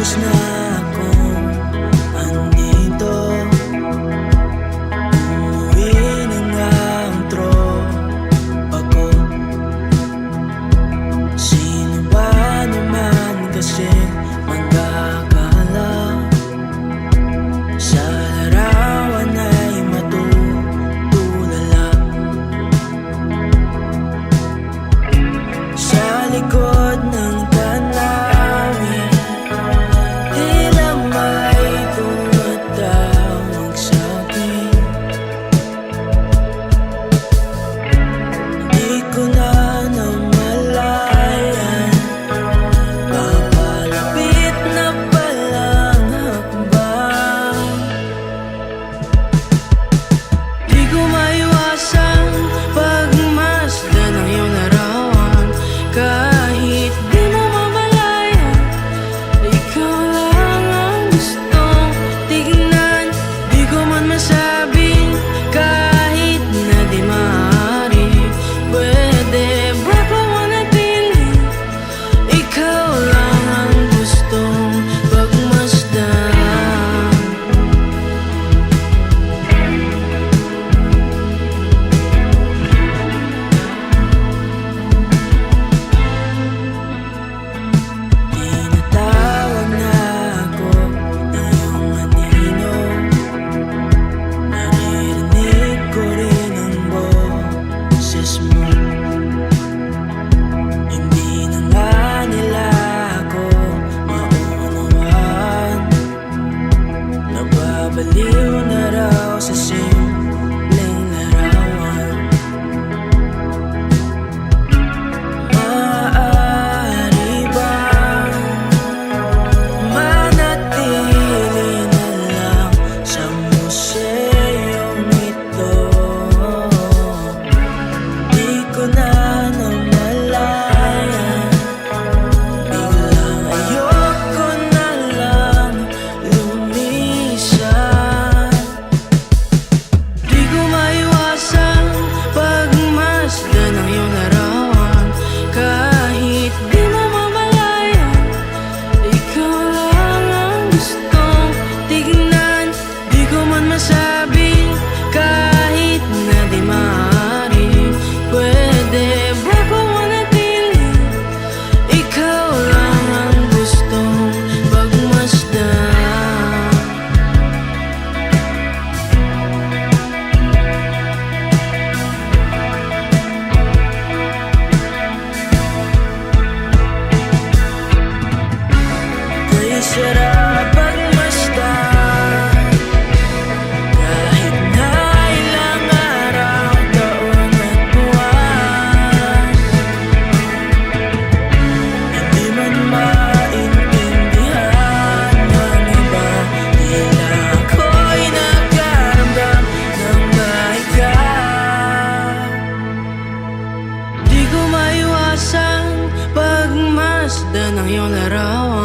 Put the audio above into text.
oras na akong andito. Umuwi na nga ang tropa ko. Sino ba naman kasi magkakala sa larawan ay matutulala? Sa likod ng tanawin, tila may tumatawag sa'kin. Di ko na namalayan, papalapit na palang hakbang. Di ko maiwasang pagmasdan ng iyong larawan. Kahit di mo mamalayan, ikaw lang ang gustong tignan. Di ko man masabing kahit na di maaari. Pwede ba kung manatili? Ikaw lang ang gustong pagmasdan. Tinatawag na ako ng iyong anino. Naririnig ko rin ang boses mo. Hindi na nga nila ako maunawaan. Nababaliw na raw sa simpleng larawan. Maaari bang manatili na lang sa museyong ito? Di ko na namalayan, biglang ayoko na lang lumisan. Di ko maiwasang pagmasdan ng iyong larawan. Kahit di mo mamalayan, ikaw lang ang gustong tignan. Di ko man masabing kahit na di maaari. Pwede ba kung manatili? Ikaw lang ang gustong pagmasdan. Kay sarap pagmasdan, kahit na ilang araw, taon at buwan. Hindi man maintindihan ng iba, tila ako'y nagkaramdam ng bahaga. Di ko maiwasang pagmasdan ng iyong larawan.